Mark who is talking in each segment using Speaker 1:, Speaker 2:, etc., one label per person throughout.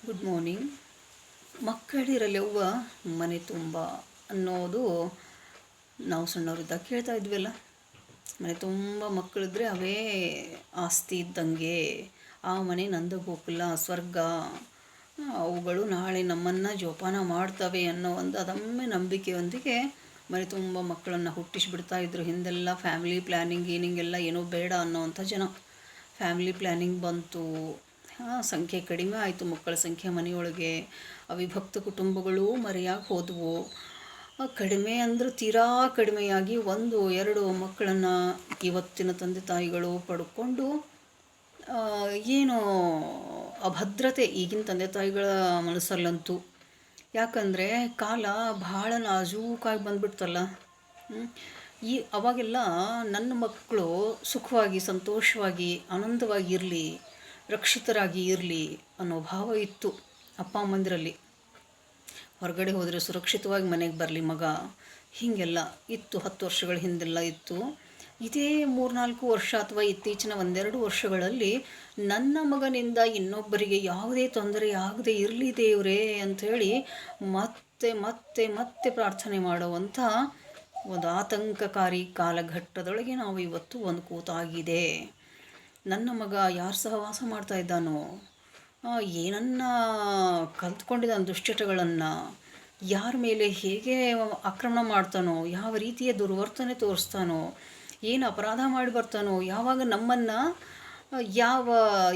Speaker 1: Good morning. ಮಕ್ಕಳಿರಲೆವ್ವ ಮನೆ ತುಂಬ ಅನ್ನೋದು ನಾವು ಸಣ್ಣವರಿದ್ದಾಗ ಕೇಳ್ತಾ ಇದ್ವಲ್ಲ. ಮನೆ ತುಂಬ ಮಕ್ಕಳಿದ್ರೆ ಅವೇ ಆಸ್ತಿ ಇದ್ದಂಗೆ, ಆ ಮನೆ ನಂದಗೋಕುಲ ಸ್ವರ್ಗ, ಅವುಗಳು ನಾಳೆ ನಮ್ಮನ್ನು ಜೋಪಾನ ಮಾಡ್ತವೆ ಅನ್ನೋ ಒಂದು ಅದಮ್ಯ ನಂಬಿಕೆಯೊಂದಿಗೆ ಮನೆ ತುಂಬ ಮಕ್ಕಳನ್ನು ಹುಟ್ಟಿಸಿಬಿಡ್ತಾ ಇದ್ರು. ಹಿಂದೆಲ್ಲ ಫ್ಯಾಮಿಲಿ ಪ್ಲ್ಯಾನಿಂಗ್ ಗೀನಿಂಗೆಲ್ಲ ಏನೂ ಬೇಡ ಅನ್ನೋವಂಥ ಜನ. ಫ್ಯಾಮಿಲಿ ಪ್ಲ್ಯಾನಿಂಗ್ ಬಂತು, ಸಂಖ್ಯೆ ಕಡಿಮೆ ಆಯಿತು, ಮಕ್ಕಳ ಸಂಖ್ಯೆ ಮನೆಯೊಳಗೆ. ಅವಿಭಕ್ತ ಕುಟುಂಬಗಳು ಮರೆಯಾಗಿ ಹೋದವು. ಕಡಿಮೆ ಅಂದರೆ ತೀರಾ ಕಡಿಮೆಯಾಗಿ 1-2 ಮಕ್ಕಳನ್ನು ಇವತ್ತಿನ ತಂದೆ ತಾಯಿಗಳು ಪಡ್ಕೊಂಡು ಏನು ಅಭದ್ರತೆ ಈಗಿನ ತಂದೆ ತಾಯಿಗಳ ಮನಸ್ಸಲ್ಲಂತೂ. ಯಾಕಂದರೆ ಕಾಲ ಭಾಳ ನಾಜೂಕಾಗಿ ಬಂದ್ಬಿಡ್ತಲ್ಲ. ಅವಾಗೆಲ್ಲ ನನ್ನ ಮಕ್ಕಳು ಸುಖವಾಗಿ, ಸಂತೋಷವಾಗಿ, ಆನಂದವಾಗಿ ಇರಲಿ, ರಕ್ಷಿತರಾಗಿ ಇರಲಿ ಅನ್ನೋ ಭಾವ ಇತ್ತು ಅಪ್ಪ ಅಮ್ಮಂದಿರಲ್ಲಿ. ಹೊರಗಡೆ ಹೋದರೆ ಸುರಕ್ಷಿತವಾಗಿ ಮನೆಗೆ ಬರಲಿ ಮಗ, ಹೀಗೆಲ್ಲ ಇತ್ತು. 10 ವರ್ಷಗಳ ಹಿಂದೆಲ್ಲ ಇತ್ತು. ಇದೇ 3-4 ವರ್ಷ ಅಥವಾ ಇತ್ತೀಚಿನ 1-2 ವರ್ಷಗಳಲ್ಲಿ ನನ್ನ ಮಗನಿಂದ ಇನ್ನೊಬ್ಬರಿಗೆ ಯಾವುದೇ ತೊಂದರೆ ಆಗದೆ ಇರಲಿ ದೇವರೇ ಅಂಥೇಳಿ ಮತ್ತೆ ಮತ್ತೆ ಮತ್ತೆ ಪ್ರಾರ್ಥನೆ ಮಾಡುವಂಥ ಒಂದು ಆತಂಕಕಾರಿ ಕಾಲಘಟ್ಟದೊಳಗೆ ನಾವು ಇವತ್ತು ಒಂದು ಕೂತಾಗಿದೆ. ನನ್ನ ಮಗ ಯಾರು ಸಹವಾಸ ಮಾಡ್ತಾ ಇದ್ದಾನೋ, ಏನನ್ನ ಕಲ್ತ್ಕೊಂಡಿದ್ದಾನೆ ದುಶ್ಚಟಗಳನ್ನು, ಯಾರ ಮೇಲೆ ಹೇಗೆ ಆಕ್ರಮಣ ಮಾಡ್ತಾನೋ, ಯಾವ ರೀತಿಯ ದುರ್ವರ್ತನೆ ತೋರಿಸ್ತಾನೋ, ಏನು ಅಪರಾಧ ಮಾಡಿ ಬರ್ತಾನೋ, ಯಾವಾಗ ನಮ್ಮನ್ನು ಯಾವ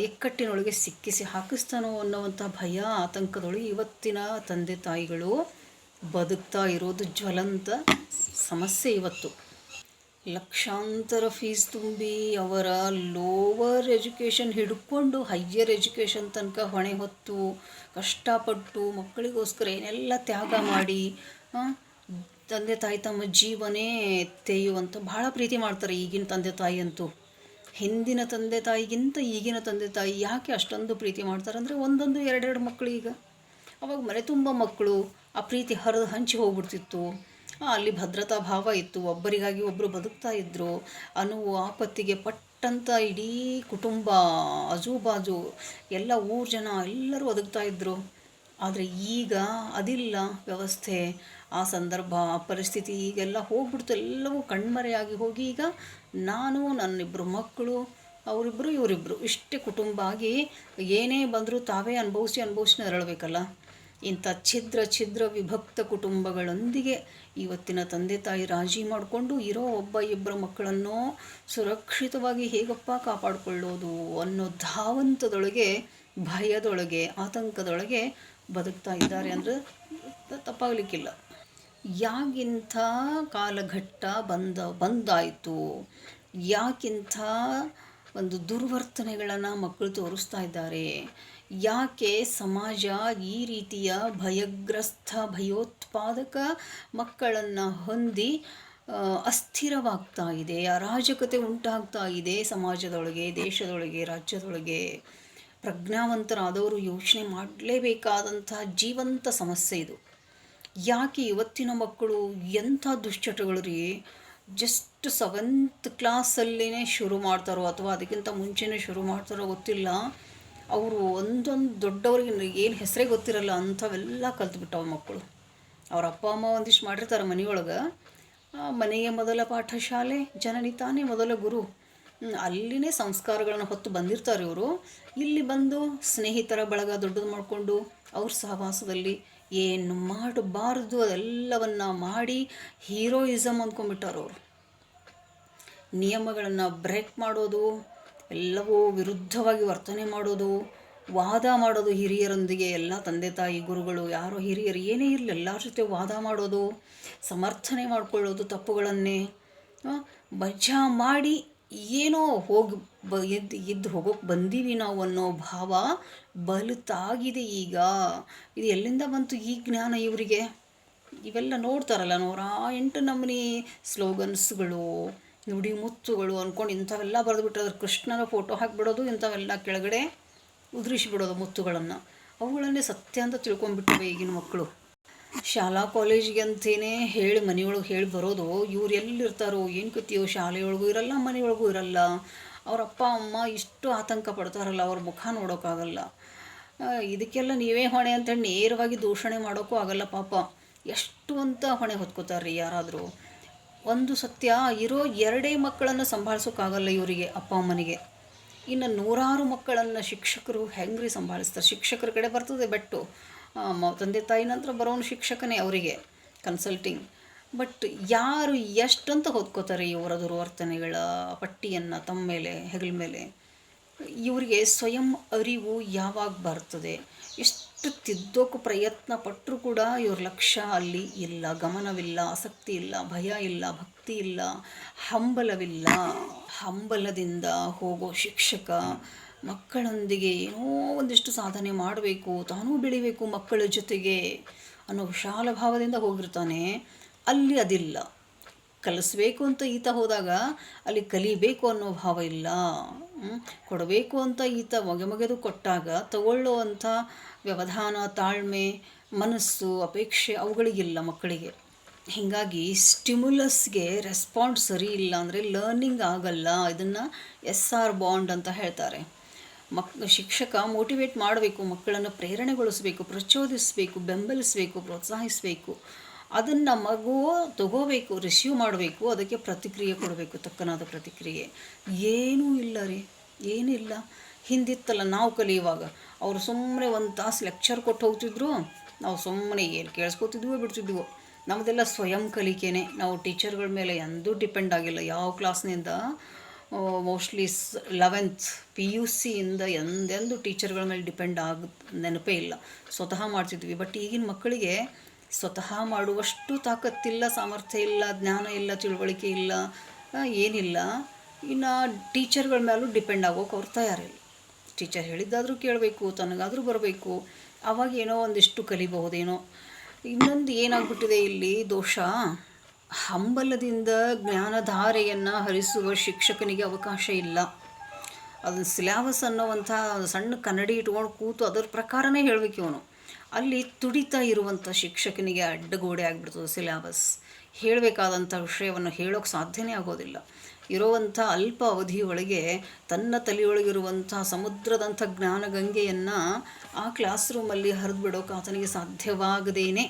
Speaker 1: ಇಕ್ಕಟ್ಟಿನೊಳಗೆ ಸಿಕ್ಕಿಸಿ ಹಾಕಿಸ್ತಾನೋ ಅನ್ನೋವಂಥ ಭಯ, ಆತಂಕದೊಳಗೆ ಇವತ್ತಿನ ತಂದೆ ತಾಯಿಗಳು ಬದುಕ್ತಾ ಇರೋದು ಜ್ವಲಂತ ಸಮಸ್ಯೆ. ಇವತ್ತು ಲಕ್ಷಾಂತರ ಫೀಸ್ ತುಂಬಿ ಅವರ ಲೋವರ್ ಎಜುಕೇಷನ್ ಹಿಡ್ಕೊಂಡು ಹೈಯರ್ ಎಜುಕೇಷನ್ ತನಕ ಹೊಣೆ ಹೊತ್ತು ಕಷ್ಟಪಟ್ಟು ಮಕ್ಕಳಿಗೋಸ್ಕರ ಏನೆಲ್ಲ ತ್ಯಾಗ ಮಾಡಿ ತಂದೆ ತಾಯಿ ತಮ್ಮ ಜೀವನೇ ತೆಯ್ಯುವಂಥ ಭಾಳ ಪ್ರೀತಿ ಮಾಡ್ತಾರೆ ಈಗಿನ ತಂದೆ ತಾಯಿ ಅಂತೂ. ಹಿಂದಿನ ತಂದೆ ತಾಯಿಗಿಂತ ಈಗಿನ ತಂದೆ ತಾಯಿ ಯಾಕೆ ಅಷ್ಟೊಂದು ಪ್ರೀತಿ ಮಾಡ್ತಾರೆ ಅಂದರೆ, 1-2 ಮಕ್ಕಳು. ಈಗ ಅವಾಗ ಮನೆ ತುಂಬ ಮಕ್ಕಳು, ಆ ಪ್ರೀತಿ ಹರಿದು ಹಂಚಿ ಹೋಗ್ಬಿಡ್ತಿತ್ತು. ಅಲ್ಲಿ ಭದ್ರತಾ ಭಾವ ಇತ್ತು, ಒಬ್ಬರಿಗಾಗಿ ಒಬ್ಬರು ಬದುಕ್ತಾ ಇದ್ದರು. ಅನ್ನುವ ಆಪತ್ತಿಗೆ ಪಟ್ಟಂತ ಇಡೀ ಕುಟುಂಬ, ಆಜುಬಾಜು ಎಲ್ಲ ಊರು ಜನ ಎಲ್ಲರೂ ಒದಗ್ತಾ ಇದ್ದರು. ಆದರೆ ಈಗ ಅದಿಲ್ಲ ವ್ಯವಸ್ಥೆ, ಆ ಸಂದರ್ಭ, ಆ ಪರಿಸ್ಥಿತಿ ಈಗೆಲ್ಲ ಹೋಗ್ಬಿಡ್ತು. ಎಲ್ಲವೂ ಕಣ್ಮರೆಯಾಗಿ ಹೋಗಿ ಈಗ ನಾನು, ನನ್ನಿಬ್ಬರು ಮಕ್ಕಳು, ಅವರಿಬ್ಬರು ಇವರಿಬ್ಬರು, ಇಷ್ಟೇ ಕುಟುಂಬ ಆಗಿ ಏನೇ ಬಂದರೂ ತಾವೇ ಅನುಭವಿಸಿ ನರಳಬೇಕಲ್ಲ. ಇಂಥ ಛಿದ್ರ ವಿಭಕ್ತ ಕುಟುಂಬಗಳೊಂದಿಗೆ ಇವತ್ತಿನ ತಂದೆ ತಾಯಿ ರಾಜಿ ಮಾಡಿಕೊಂಡು ಇರೋ 1-2 ಮಕ್ಕಳನ್ನು ಸುರಕ್ಷಿತವಾಗಿ ಹೇಗಪ್ಪ ಕಾಪಾಡಿಕೊಳ್ಳೋದು ಅನ್ನೋ ಧಾವಂತದೊಳಗೆ, ಭಯದೊಳಗೆ, ಆತಂಕದೊಳಗೆ ಬದುಕ್ತಾ ಇದ್ದಾರೆ ಅಂದರೆ ತಪ್ಪಾಗಲಿಕ್ಕಿಲ್ಲ. ಯಾಕಿಂಥ ಕಾಲಘಟ್ಟ ಬಂದಾಯಿತು, ಯಾಕಿಂಥ ಒಂದು ದುರ್ವರ್ತನೆಗಳನ್ನು ಮಕ್ಕಳು ತೋರಿಸ್ತಾ ಇದ್ದಾರೆ, ಯಾಕೆ ಸಮಾಜ ಈ ರೀತಿಯ ಭಯಗ್ರಸ್ತ, ಭಯೋತ್ಪಾದಕ ಮಕ್ಕಳನ್ನು ಹೊಂದಿ ಅಸ್ಥಿರವಾಗ್ತಾ ಇದೆ, ಅರಾಜಕತೆ ಉಂಟಾಗ್ತಾ ಇದೆ ಸಮಾಜದೊಳಗೆ, ದೇಶದೊಳಗೆ, ರಾಜ್ಯದೊಳಗೆ. ಪ್ರಜ್ಞಾವಂತರಾದವರು ಯೋಚನೆ ಮಾಡಲೇಬೇಕಾದಂಥ ಜೀವಂತ ಸಮಸ್ಯೆ ಇದು. ಯಾಕೆ ಇವತ್ತಿನ ಮಕ್ಕಳು ಎಂಥ ದುಶ್ಚಟಗಳು ರೀ, ಜಸ್ಟ್ 7th ಕ್ಲಾಸಲ್ಲೇ ಶುರು ಮಾಡ್ತಾರೋ ಅಥವಾ ಅದಕ್ಕಿಂತ ಮುಂಚೆನೇ ಶುರು ಮಾಡ್ತಾರೋ ಗೊತ್ತಿಲ್ಲ. ಅವರು ಒಂದೊಂದು ದೊಡ್ಡವ್ರಿಗೆ ಏನು ಹೆಸರೇ ಗೊತ್ತಿರಲ್ಲ ಅಂಥವೆಲ್ಲ ಕಲ್ತ್ಬಿಟ್ಟವ ಮಕ್ಕಳು. ಅವ್ರ ಅಪ್ಪ ಅಮ್ಮ ಒಂದಿಷ್ಟು ಮಾಡಿರ್ತಾರೆ ಮನೆಯೊಳಗೆ. ಮನೆಯ ಮೊದಲ ಪಾಠ ಶಾಲೆ, ಜನನಿ ತಾನೇ ಮೊದಲ ಗುರು. ಅಲ್ಲಿನೇ ಸಂಸ್ಕಾರಗಳನ್ನು ಹೊತ್ತು ಬಂದಿರ್ತಾರೆ ಇವರು. ಇಲ್ಲಿ ಬಂದು ಸ್ನೇಹಿತರ ಬಳಗ ದೊಡ್ಡದು ಮಾಡಿಕೊಂಡು ಅವ್ರ ಸಹವಾಸದಲ್ಲಿ ಏನು ಮಾಡಬಾರ್ದು ಅದೆಲ್ಲವನ್ನು ಮಾಡಿ ಹೀರೋಯಿಸಮ್ ಅಂದ್ಕೊಂಡ್ಬಿಟ್ಟಾರವರು. ನಿಯಮಗಳನ್ನು ಬ್ರೇಕ್ ಮಾಡೋದು, ಎಲ್ಲವೂ ವಿರುದ್ಧವಾಗಿ ವರ್ತನೆ ಮಾಡೋದು, ವಾದ ಮಾಡೋದು ಹಿರಿಯರೊಂದಿಗೆ. ಎಲ್ಲ ತಂದೆ ತಾಯಿ ಗುರುಗಳು ಯಾರೋ ಹಿರಿಯರು ಏನೇ ಇರಲಿ ಎಲ್ಲರ ಜೊತೆ ವಾದ ಮಾಡೋದು, ಸಮರ್ಥನೆ ಮಾಡಿಕೊಳ್ಳೋದು ತಪ್ಪುಗಳನ್ನೇ. ಮಜಾ ಮಾಡಿ ಏನೋ ಎದ್ದು ಹೋಗೋಕೆ ಬಂದೀವಿ ನಾವು ಅನ್ನೋ ಭಾವ ಬಲುತಾಗಿದೆ ಈಗ. ಇದು ಎಲ್ಲಿಂದ ಬಂತು ಈ ಜ್ಞಾನ ಇವರಿಗೆ? ಇವೆಲ್ಲ ನೋಡ್ತಾರಲ್ಲ 108 ನಮೂನಿ ಸ್ಲೋಗನ್ಸ್ಗಳು, ನುಡಿ ಮುತ್ತುಗಳು ಅಂದ್ಕೊಂಡು ಇಂಥವೆಲ್ಲ ಬರೆದುಬಿಟ್ಟೋದು. ಕೃಷ್ಣನ ಫೋಟೋ ಹಾಕಿಬಿಡೋದು, ಇಂಥವೆಲ್ಲ ಕೆಳಗಡೆ ಉದುರಿಸಿಬಿಡೋದು ಮುತ್ತುಗಳನ್ನು. ಅವುಗಳನ್ನೇ ಸತ್ಯ ಅಂತ ತಿಳ್ಕೊಂಡ್ಬಿಟ್ಟಿವೆ ಈಗಿನ ಮಕ್ಕಳು. ಶಾಲಾ ಕಾಲೇಜಿಗೆ ಅಂತೇನೆ ಹೇಳಿ ಮನೆಯೊಳಗೆ ಹೇಳಿ ಬರೋದು. ಇವ್ರು ಎಲ್ಲಿರ್ತಾರೋ ಏನು ಕತ್ತಿಯೋ, ಶಾಲೆಯೊಳಗೂ ಇರಲ್ಲ, ಮನೆಯೊಳಗೂ ಇರಲ್ಲ. ಅವ್ರ ಅಪ್ಪ ಅಮ್ಮ ಇಷ್ಟು ಆತಂಕ ಪಡ್ತಾರಲ್ಲ, ಅವ್ರ ಮುಖ ನೋಡೋಕ್ಕಾಗಲ್ಲ. ಇದಕ್ಕೆಲ್ಲ ನೀವೇ ಹೊಣೆ ಅಂತೇಳಿ ನೇರವಾಗಿ ದೂಷಣೆ ಮಾಡೋಕ್ಕೂ ಆಗಲ್ಲ ಪಾಪ. ಎಷ್ಟು ಅಂತ ಹೊಣೆ ಹೊತ್ಕೋತಾರ್ರಿ ಯಾರಾದರೂ. ಒಂದು ಸತ್ಯ, ಇರೋ ಎರಡೇ ಮಕ್ಕಳನ್ನು ಸಂಭಾಳಿಸೋಕ್ಕಾಗಲ್ಲ ಇವರಿಗೆ, ಅಪ್ಪ ಅಮ್ಮನಿಗೆ. ಇನ್ನು ನೂರಾರು ಮಕ್ಕಳನ್ನು ಶಿಕ್ಷಕರು ಹೆಂಗ್ರಿ ಸಂಭಾಳಿಸ್ತಾರೆ? ಶಿಕ್ಷಕರ ಕಡೆ ಬರ್ತದೆ ಬೆಟ್ಟು, ತಂದೆ ತಾಯಿ ನಂತರ ಬರೋನು ಶಿಕ್ಷಕನೇ ಅವರಿಗೆ ಕನ್ಸಲ್ಟಿಂಗ್. ಬಟ್ ಯಾರು ಎಷ್ಟಂತ ಹೊತ್ಕೋತಾರೆ ಇವರ ದುರ್ವರ್ತನೆಗಳ ಪಟ್ಟಿಯನ್ನು ತಮ್ಮ ಮೇಲೆ, ಹೆಗಲ ಮೇಲೆ? ಇವರಿಗೆ ಸ್ವಯಂ ಅರಿವು ಯಾವಾಗ ಬರ್ತದೆ? ಎಷ್ಟು ತಿದ್ದೋಕೆ ಪ್ರಯತ್ನ ಪಟ್ಟರೂ ಕೂಡ ಇವ್ರ ಲಕ್ಷ್ಯ ಅಲ್ಲಿ ಇಲ್ಲ, ಗಮನವಿಲ್ಲ, ಆಸಕ್ತಿ ಇಲ್ಲ, ಭಯ ಇಲ್ಲ, ಭಕ್ತಿ ಇಲ್ಲ, ಹಂಬಲವಿಲ್ಲ. ಹಂಬಲದಿಂದ ಹೋಗೋ ಶಿಕ್ಷಕ ಮಕ್ಕಳೊಂದಿಗೆ ಏನೋ ಒಂದಿಷ್ಟು ಸಾಧನೆ ಮಾಡಬೇಕು, ತಾನೂ ಬೆಳಿಬೇಕು ಮಕ್ಕಳ ಜೊತೆಗೆ ಅನ್ನೋ ವಿಶಾಲ ಭಾವದಿಂದ ಹೋಗಿರ್ತಾನೆ. ಅಲ್ಲಿ ಅದಿಲ್ಲ. ಕಲಿಸ್ಬೇಕು ಅಂತ ಈತ ಹೋದಾಗ ಅಲ್ಲಿ ಕಲಿಬೇಕು ಅನ್ನೋ ಭಾವ ಇಲ್ಲ. ಕೊಡಬೇಕು ಅಂತ ಈತ ಮೊಗೆದು ಕೊಟ್ಟಾಗ ತಗೊಳ್ಳೋವಂಥ ವ್ಯವಧಾನ, ತಾಳ್ಮೆ, ಮನಸ್ಸು, ಅಪೇಕ್ಷೆ ಅವುಗಳಿಗಿಲ್ಲ ಮಕ್ಕಳಿಗೆ. ಹೀಗಾಗಿ ಸ್ಟಿಮ್ಯುಲಸ್ಗೆ ರೆಸ್ಪಾನ್ಸ್ ಸರಿ ಇಲ್ಲ ಅಂದರೆ ಲರ್ನಿಂಗ್ ಆಗಲ್ಲ. ಇದನ್ನು SR ಬಾಂಡ್ ಅಂತ ಹೇಳ್ತಾರೆ. ಶಿಕ್ಷಕ ಮೋಟಿವೇಟ್ ಮಾಡಬೇಕು, ಮಕ್ಕಳನ್ನು ಪ್ರೇರಣೆಗೊಳಿಸಬೇಕು, ಪ್ರಚೋದಿಸಬೇಕು, ಬೆಂಬಲಿಸಬೇಕು, ಪ್ರೋತ್ಸಾಹಿಸಬೇಕು. ಅದನ್ನು ಮಗು ತಗೋಬೇಕು, ರಿಸೀವ್ ಮಾಡಬೇಕು, ಅದಕ್ಕೆ ಪ್ರತಿಕ್ರಿಯೆ ಕೊಡಬೇಕು, ತಕ್ಕನಾದ ಪ್ರತಿಕ್ರಿಯೆ. ಏನೂ ಇಲ್ಲ ರೀ, ಏನಿಲ್ಲ. ಹಿಂದಿತ್ತಲ್ಲ ನಾವು ಕಲಿಯುವಾಗ, ಅವರು ಸುಮ್ಮನೆ ಒಂದು ತಾಸು ಲೆಕ್ಚರ್ ಕೊಟ್ಟು ಹೋಗ್ತಿದ್ರು, ನಾವು ಸುಮ್ಮನೆ ಏನು ಕೇಳಿಸ್ಕೊತಿದ್ವೋ ಬಿಡ್ತಿದ್ವೋ. ನಮ್ಮದೆಲ್ಲ ಸ್ವಯಂ ಕಲಿಕೆನೇ. ನಾವು ಟೀಚರ್ಗಳ ಮೇಲೆ ಎಂದೂ ಡಿಪೆಂಡ್ ಆಗಿಲ್ಲ. ಯಾವ ಕ್ಲಾಸ್ನಿಂದ ಮೋಸ್ಟ್ಲಿ 11th PUC ಇಂದ ಎಂದೆಂದು ಟೀಚರ್ಗಳ ಮೇಲೆ ಡಿಪೆಂಡ್ ನೆನಪೇ ಇಲ್ಲ. ಸ್ವತಃ ಮಾಡ್ತಿದ್ವಿ. ಬಟ್ ಈಗಿನ ಮಕ್ಕಳಿಗೆ ಸ್ವತಃ ಮಾಡುವಷ್ಟು ತಾಕತ್ತಿಲ್ಲ, ಸಾಮರ್ಥ್ಯ ಇಲ್ಲ, ಜ್ಞಾನ ಇಲ್ಲ, ತಿಳುವಳಿಕೆ ಇಲ್ಲ, ಏನಿಲ್ಲ. ಇನ್ನು ಟೀಚರ್ಗಳ ಮೇಲೂ ಡಿಪೆಂಡ್ ಆಗೋಕೆ ಅವ್ರು ತಯಾರಿಲ್ಲ. ಟೀಚರ್ ಹೇಳಿದ್ದಾದರೂ ಕೇಳಬೇಕು, ತನಗಾದರೂ ಬರಬೇಕು, ಆವಾಗ ಏನೋ ಒಂದಿಷ್ಟು ಕಲಿಬಹುದೇನೋ. ಇನ್ನೊಂದು ಏನಾಗ್ಬಿಟ್ಟಿದೆ ಇಲ್ಲಿ ದೋಷ, ಹಂಬಲದಿಂದ ಜ್ಞಾನಧಾರೆಯನ್ನು ಹರಿಸುವ ಶಿಕ್ಷಕನಿಗೆ ಅವಕಾಶ ಇಲ್ಲ. ಅದನ್ನು ಸಿಲೆಬಸ್ ಅನ್ನೋವಂಥ ಸಣ್ಣ ಕನ್ನಡಿ ಇಟ್ಕೊಂಡು ಕೂತು ಅದರ ಪ್ರಕಾರನೇ ಹೇಳಬೇಕು ಇವನು. ಅಲ್ಲಿ ತುಡಿತಾ ಇರುವಂಥ ಶಿಕ್ಷಕನಿಗೆ ಅಡ್ಡಗೋಡೆ ಆಗಿಬಿಡ್ತದೆ ಸಿಲೆಬಸ್. ಹೇಳಬೇಕಾದಂಥ ವಿಷಯವನ್ನು ಹೇಳೋಕ್ಕೆ ಸಾಧ್ಯನೇ ಆಗೋದಿಲ್ಲ. ಇರುವಂಥ ಅಲ್ಪ ಅವಧಿಯೊಳಗೆ ತನ್ನ ತಲೆಯೊಳಗಿರುವಂಥ ಸಮುದ್ರದಂಥ ಜ್ಞಾನಗಂಗೆಯನ್ನು ಆ ಕ್ಲಾಸ್ ರೂಮಲ್ಲಿ ಹರಿದು ಬಿಡೋಕೆ ಆತನಿಗೆ ಸಾಧ್ಯವಾಗದೇನೆ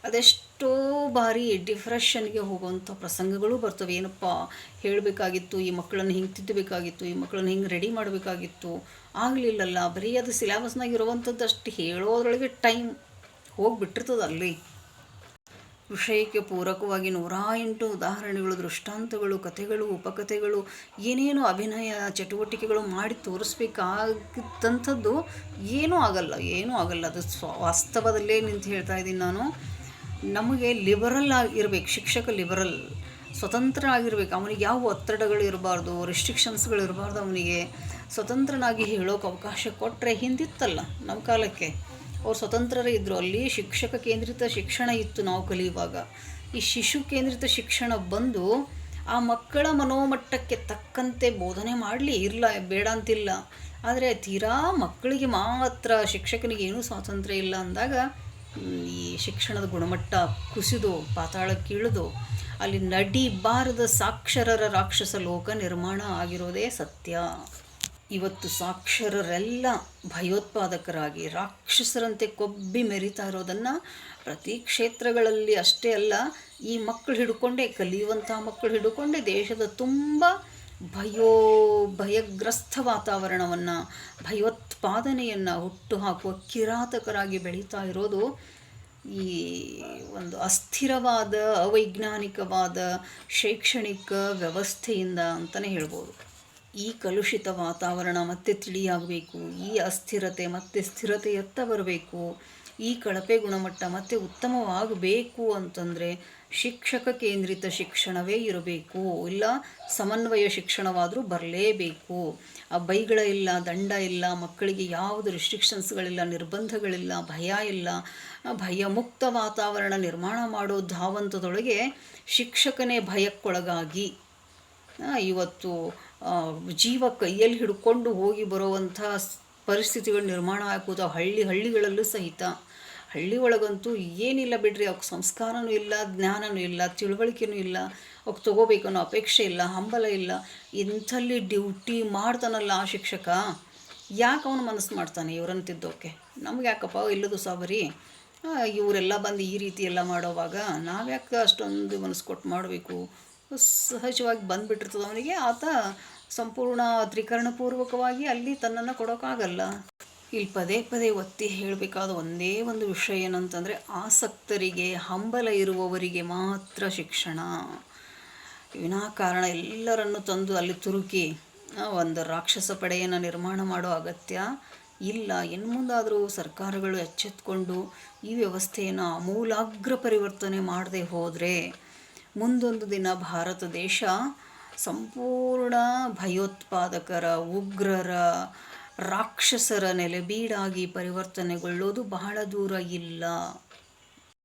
Speaker 1: ಅದೆಷ್ಟೋ ಬಾರಿ ಡಿಪ್ರೆಷನ್ಗೆ ಹೋಗುವಂಥ ಪ್ರಸಂಗಗಳು ಬರ್ತವೆ. ಏನಪ್ಪ ಹೇಳಬೇಕಾಗಿತ್ತು, ಈ ಮಕ್ಕಳನ್ನು ಹಿಂಗೆ ತಿದ್ದಬೇಕಾಗಿತ್ತು, ಈ ಮಕ್ಕಳನ್ನು ಹಿಂಗೆ ರೆಡಿ ಮಾಡಬೇಕಾಗಿತ್ತು, ಆಗಲಿಲ್ಲಲ್ಲ. ಬರೀ ಅದು ಸಿಲೆಬಸ್ನಾಗ ಇರುವಂಥದ್ದು ಅಷ್ಟು ಹೇಳೋದ್ರೊಳಗೆ ಟೈಮ್ ಹೋಗಿಬಿಟ್ಟಿರ್ತದೆ. ಅಲ್ಲಿ ವಿಷಯಕ್ಕೆ ಪೂರಕವಾಗಿ 108 ಉದಾಹರಣೆಗಳು, ದೃಷ್ಟಾಂತಗಳು, ಕಥೆಗಳು, ಉಪಕಥೆಗಳು, ಏನೇನು ಅಭಿನಯ ಚಟುವಟಿಕೆಗಳು ಮಾಡಿ ತೋರಿಸ್ಬೇಕಾದಂಥದ್ದು ಏನೂ ಆಗಲ್ಲ. ಅದು ವಾಸ್ತವದಲ್ಲೇ ನಿಂತು ಹೇಳ್ತಾ ಇದ್ದೀನಿ ನಾನು. ನಮಗೆ ಲಿಬರಲ್ ಆಗಿರ್ಬೇಕು ಶಿಕ್ಷಕ, ಲಿಬರಲ್ ಸ್ವತಂತ್ರ ಆಗಿರ್ಬೇಕು. ಅವನಿಗೆ ಯಾವ ಒತ್ತಡಗಳು ಇರಬಾರ್ದು, ರೆಸ್ಟ್ರಿಕ್ಷನ್ಸ್ಗಳು ಇರಬಾರ್ದು. ಅವನಿಗೆ ಸ್ವತಂತ್ರನಾಗಿ ಹೇಳೋಕೆ ಅವಕಾಶ ಕೊಟ್ಟರೆ, ಹಿಂದಿತ್ತಲ್ಲ ನಮ್ಮ ಕಾಲಕ್ಕೆ ಅವ್ರು ಸ್ವತಂತ್ರರೇ ಇದ್ದರು. ಅಲ್ಲಿ ಶಿಕ್ಷಕ ಕೇಂದ್ರಿತ ಶಿಕ್ಷಣ ಇತ್ತು ನಾವು ಕಲಿಯುವಾಗ. ಈ ಶಿಶು ಕೇಂದ್ರಿತ ಶಿಕ್ಷಣ ಬಂದು ಆ ಮಕ್ಕಳ ಮನೋಮಟ್ಟಕ್ಕೆ ತಕ್ಕಂತೆ ಬೋಧನೆ ಮಾಡಲಿ, ಬೇಡ ಅಂತಿಲ್ಲ. ಆದರೆ ತೀರಾ ಮಕ್ಕಳಿಗೆ ಮಾತ್ರ ಶಿಕ್ಷಕನಿಗೆ ಏನೂ ಸ್ವಾತಂತ್ರ್ಯ ಇಲ್ಲ ಅಂದಾಗ ಈ ಶಿಕ್ಷಣದ ಗುಣಮಟ್ಟ ಕುಸಿದು ಪಾತಾಳಕ್ಕೆ ಇಳಿದು ಅಲ್ಲಿ ನಡಿಬಾರದ ಸಾಕ್ಷರರ ರಾಕ್ಷಸ ಲೋಕ ನಿರ್ಮಾಣ ಆಗಿರೋದೇ ಸತ್ಯ. ಇವತ್ತು ಸಾಕ್ಷರರೆಲ್ಲ ಭಯೋತ್ಪಾದಕರಾಗಿ ರಾಕ್ಷಸರಂತೆ ಕೊಬ್ಬಿ ಮೆರಿತಾ ಇರೋದನ್ನು ಪ್ರತಿ ಕ್ಷೇತ್ರಗಳಲ್ಲಿ ಅಷ್ಟೇ ಅಲ್ಲ, ಈ ಮಕ್ಕಳು ಹಿಡ್ಕೊಂಡೇ, ಕಲಿಯುವಂಥ ಮಕ್ಕಳು ಹಿಡ್ಕೊಂಡೇ ದೇಶದ ತುಂಬ ಭಯಗ್ರಸ್ತ ವಾತಾವರಣವನ್ನು, ಭಯೋತ್ಪಾದನೆಯನ್ನು ಹುಟ್ಟುಹಾಕುವ ಕಿರಾತಕರಾಗಿ ಬೆಳೀತಾ ಇರೋದು ಈ ಒಂದು ಅಸ್ಥಿರವಾದ, ಅವೈಜ್ಞಾನಿಕವಾದ ಶೈಕ್ಷಣಿಕ ವ್ಯವಸ್ಥೆಯಿಂದ ಅಂತಲೇ ಹೇಳ್ಬೋದು. ಈ ಕಲುಷಿತ ವಾತಾವರಣ ಮತ್ತೆ ತಿಳಿಯಾಗಬೇಕು, ಈ ಅಸ್ಥಿರತೆ ಮತ್ತೆ ಸ್ಥಿರತೆಯತ್ತ ಬರಬೇಕು, ಈ ಕಳಪೆ ಗುಣಮಟ್ಟ ಮತ್ತೆ ಉತ್ತಮವಾಗಬೇಕು ಅಂತಂದರೆ ಶಿಕ್ಷಕ ಕೇಂದ್ರಿತ ಶಿಕ್ಷಣವೇ ಇರಬೇಕು. ಇಲ್ಲ ಸಮನ್ವಯ ಶಿಕ್ಷಣವಾದರೂ ಬರಲೇಬೇಕು. ಆ ಬೈಗಳ ಇಲ್ಲ, ದಂಡ ಇಲ್ಲ, ಮಕ್ಕಳಿಗೆ ಯಾವುದು ರೆಸ್ಟ್ರಿಕ್ಷನ್ಸ್ಗಳಿಲ್ಲ, ನಿರ್ಬಂಧಗಳಿಲ್ಲ, ಭಯ ಇಲ್ಲ. ಭಯಮುಕ್ತ ವಾತಾವರಣ ನಿರ್ಮಾಣ ಮಾಡೋ ಧಾವಂತದೊಳಗೆ ಶಿಕ್ಷಕನೇ ಭಯಕ್ಕೊಳಗಾಗಿ ಇವತ್ತು ಜೀವ ಕೈಯಲ್ಲಿ ಹಿಡ್ಕೊಂಡು ಹೋಗಿ ಬರುವಂಥ ಪರಿಸ್ಥಿತಿಗಳು ನಿರ್ಮಾಣ ಆಗೋದು ಹಳ್ಳಿಗಳಲ್ಲೂ ಸಹಿತ. ಹಳ್ಳಿ ಒಳಗಂತೂ ಏನಿಲ್ಲ ಬಿಡ್ರಿ, ಅವಕ್ಕೆ ಸಂಸ್ಕಾರನೂ ಇಲ್ಲ, ಜ್ಞಾನವೂ ಇಲ್ಲ, ತಿಳುವಳಿಕೆನೂ ಇಲ್ಲ, ಅವಕ್ಕೆ ತೊಗೋಬೇಕನ್ನೋ ಅಪೇಕ್ಷೆ ಇಲ್ಲ, ಹಂಬಲ ಇಲ್ಲ. ಇಂಥಲ್ಲಿ ಡ್ಯೂಟಿ ಮಾಡ್ತಾನಲ್ಲ ಆ ಶಿಕ್ಷಕ, ಯಾಕೆ ಅವನು ಮನಸ್ಸು ಮಾಡ್ತಾನೆ ಇವರನ್ನು ತಿದ್ದೋಕ್ಕೆ? ನಮ್ಗೆ ಯಾಕಪ್ಪ ಇಲ್ಲದು ಸಾಬರಿ, ಇವರೆಲ್ಲ ಬಂದು ಈ ರೀತಿ ಎಲ್ಲ ಮಾಡೋವಾಗ ನಾವ್ಯಾಕೆ ಅಷ್ಟೊಂದು ಮನಸ್ಸು ಕೊಟ್ಟು ಮಾಡಬೇಕು. ಸಹಜವಾಗಿ ಬಂದುಬಿಟ್ಟಿರ್ತದೆ ಅವನಿಗೆ. ಆತ ಸಂಪೂರ್ಣ ತ್ರಿಕರಣಪೂರ್ವಕವಾಗಿ ಅಲ್ಲಿ ತನ್ನನ್ನು ಕೊಡೋಕ್ಕಾಗಲ್ಲ. ಇಲ್ಲಿ ಪದೇ ಪದೇ ಒತ್ತಿ ಹೇಳಬೇಕಾದ ಒಂದೇ ಒಂದು ವಿಷಯ ಏನಂತಂದರೆ, ಆಸಕ್ತರಿಗೆ, ಹಂಬಲ ಇರುವವರಿಗೆ ಮಾತ್ರ ಶಿಕ್ಷಣ. ವಿನಾಕಾರಣ ಎಲ್ಲರನ್ನು ತಂದು ಅಲ್ಲಿ ತುರುಕಿ ಒಂದು ರಾಕ್ಷಸ ಪಡೆಯನ್ನು ನಿರ್ಮಾಣ ಮಾಡೋ ಅಗತ್ಯ ಇಲ್ಲ. ಇನ್ನು ಮುಂದಾದರೂ ಸರ್ಕಾರಗಳು ಎಚ್ಚೆತ್ತುಕೊಂಡು ಈ ವ್ಯವಸ್ಥೆಯನ್ನು ಆಮೂಲಾಗ್ರ ಪರಿವರ್ತನೆ ಮಾಡದೆ ಹೋದರೆ ಮುಂದೊಂದು ದಿನ ಭಾರತ ದೇಶ ಸಂಪೂರ್ಣ ಭಯೋತ್ಪಾದಕರ, ಉಗ್ರರ, ರಾಕ್ಷಸರ ನೆಲೆಬೀಡಾಗಿ ಪರಿವರ್ತನೆಗೊಳ್ಳೋದು ಬಹಳ ದೂರ ಇಲ್ಲ.